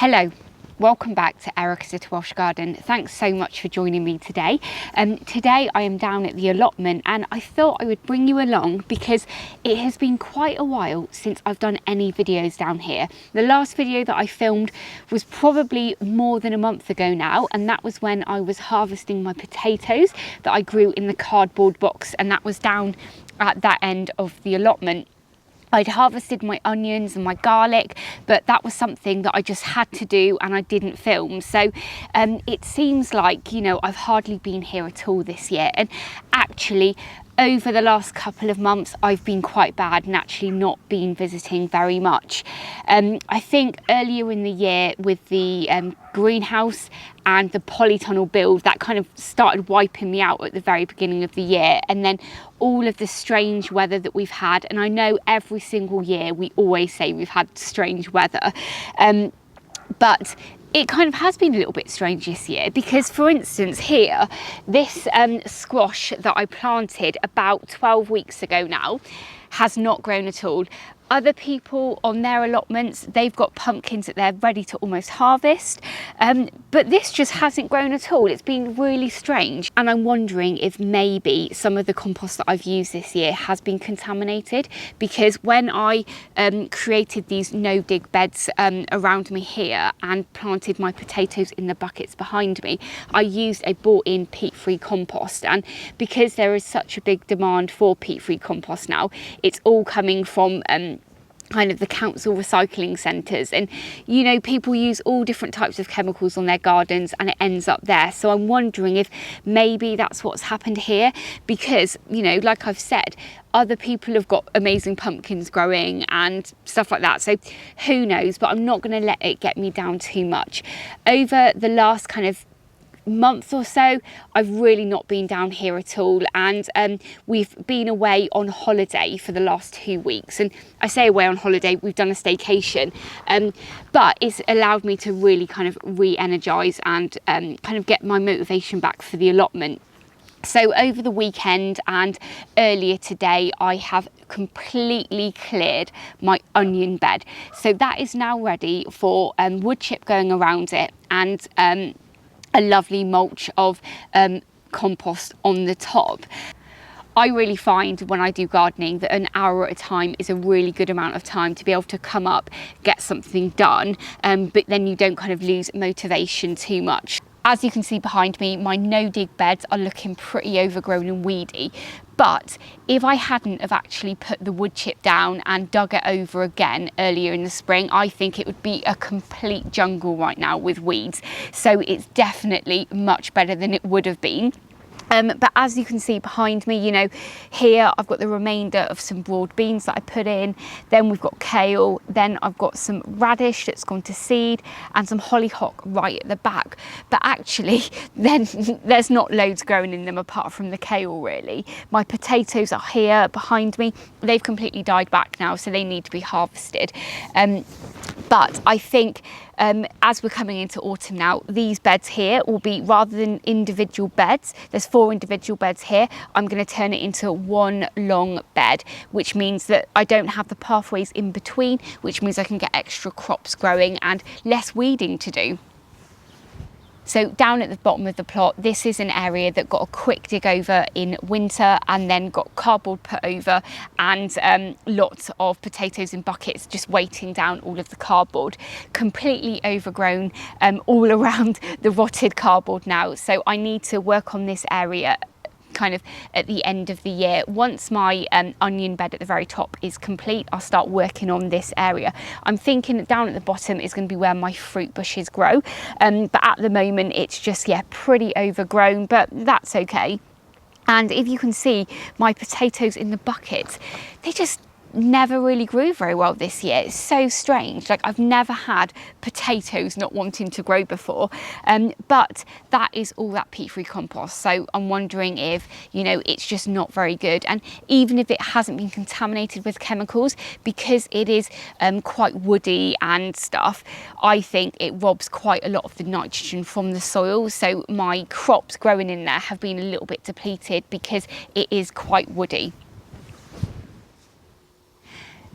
Hello, welcome back to Erica's Little Welsh Garden. Thanks so much for joining me today. Today I am down at the allotment and I thought I would bring you along because it has been quite a while since I've done any videos down here. The last video that I filmed was probably more than a month ago now, and that was when I was harvesting my potatoes that I grew in the cardboard box, and that was down at that end of the allotment. I'd harvested my onions and my garlic, but that was something that I just had to do and I didn't film. So it seems like, you know, I've hardly been here at all this year. And actually, over the last couple of months, I've been quite bad and actually not been visiting very much. I think earlier in the year with the greenhouse and the polytunnel build, that kind of started wiping me out at the very beginning of the year. And then all of the strange weather that we've had, and I know every single year we always say we've had strange weather, but it kind of has been a little bit strange this year because, for instance, here, this squash that I planted about 12 weeks ago now has not grown at all. Other people on their allotments, they've got pumpkins that they're ready to almost harvest, but this just hasn't grown at all. It's been really strange, and I'm wondering if maybe some of the compost that I've used this year has been contaminated, because when I created these no-dig beds around me here and planted my potatoes in the buckets behind me, I used a bought-in peat-free compost, and because there is such a big demand for peat-free compost now, it's all coming from kind of the council recycling centres, and you know, people use all different types of chemicals on their gardens and it ends up there. So I'm wondering if maybe that's what's happened here, because, you know, like I've said, other people have got amazing pumpkins growing and stuff like that, so who knows, but I'm not going to let it get me down too much. Over the last kind of month or so, I've really not been down here at all, and we've been away on holiday for the last 2 weeks. And I say away on holiday, we've done a staycation, but it's allowed me to really kind of re-energise and kind of get my motivation back for the allotment. So over the weekend and earlier today, I have completely cleared my onion bed, so that is now ready for wood chip going around it and a lovely mulch of compost on the top. I really find when I do gardening that an hour at a time is a really good amount of time to be able to come up, get something done, but then you don't kind of lose motivation too much. As you can see behind me, my no-dig beds are looking pretty overgrown and weedy, but if I hadn't have actually put the wood chip down and dug it over again earlier in the spring, I think it would be a complete jungle right now with weeds. So it's definitely much better than it would have been. But as you can see behind me, you know, here I've got the remainder of some broad beans that I put in, then we've got kale, then I've got some radish that's gone to seed and some hollyhock right at the back. But actually then there's not loads growing in them apart from the kale really. My potatoes are here behind me. They've completely died back now, so they need to be harvested. But I think as we're coming into autumn now, these beds here will be, rather than individual beds, there's 4 individual beds here, I'm going to turn it into one long bed, which means that I don't have the pathways in between, which means I can get extra crops growing and less weeding to do. So down at the bottom of the plot, this is an area that got a quick dig over in winter and then got cardboard put over, and lots of potatoes in buckets just weighting down all of the cardboard. Completely overgrown all around the rotted cardboard now. So I need to work on this area kind of at the end of the year. Once my onion bed at the very top is complete, I'll start working on this area. I'm thinking that down at the bottom is going to be where my fruit bushes grow, but at the moment it's just, yeah, pretty overgrown, but that's okay. And if you can see my potatoes in the bucket, they just never really grew very well this year. It's so strange. Like, I've never had potatoes not wanting to grow before, but that is all that peat-free compost. So I'm wondering if, you know, it's just not very good. And even if it hasn't been contaminated with chemicals, because it is quite woody and stuff, I think it robs quite a lot of the nitrogen from the soil. So my crops growing in there have been a little bit depleted because it is quite woody.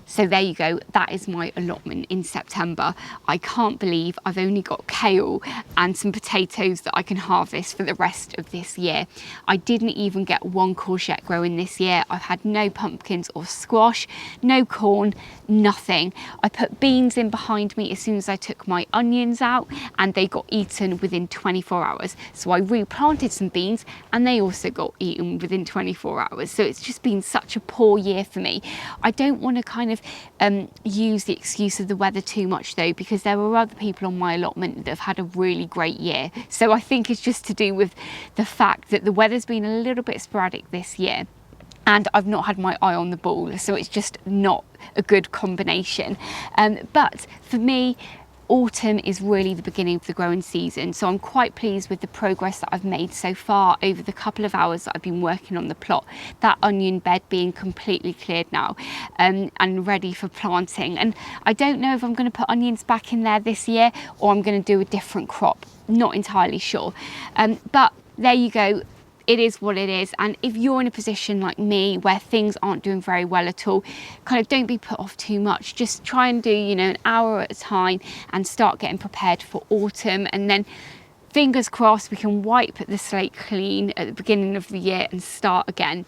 So there you go, that is my allotment in September. I can't believe I've only got kale and some potatoes that I can harvest for the rest of this year. I didn't even get one courgette growing this year. I've had no pumpkins or squash, no corn, nothing. I put beans in behind me as soon as I took my onions out, and they got eaten within 24 hours. So I replanted some beans and they also got eaten within 24 hours. So it's just been such a poor year for me. I don't want to kind of use the excuse of the weather too much though, because there are other people on my allotment that have had a really great year. So I think it's just to do with the fact that the weather's been a little bit sporadic this year, and I've not had my eye on the ball, so it's just not a good combination. But for me, autumn is really the beginning of the growing season, so I'm quite pleased with the progress that I've made so far over the couple of hours that I've been working on the plot. That onion bed being completely cleared now and ready for planting. And I don't know if I'm going to put onions back in there this year or I'm going to do a different crop, not entirely sure. But there you go. It is what it is. And if you're in a position like me where things aren't doing very well at all, kind of don't be put off too much. Just try and do, you know, an hour at a time and start getting prepared for autumn. And then fingers crossed we can wipe the slate clean at the beginning of the year and start again.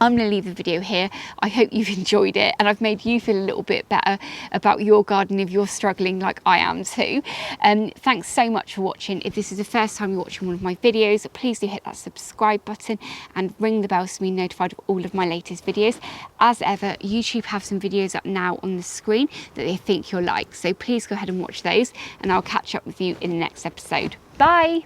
I'm going to leave the video here. I hope you've enjoyed it and I've made you feel a little bit better about your garden if you're struggling like I am too. Thanks so much for watching. If this is the first time you're watching one of my videos, please do hit that subscribe button and ring the bell to be notified of all of my latest videos. As ever, YouTube have some videos up now on the screen that they think you'll like. So please go ahead and watch those, and I'll catch up with you in the next episode. Bye.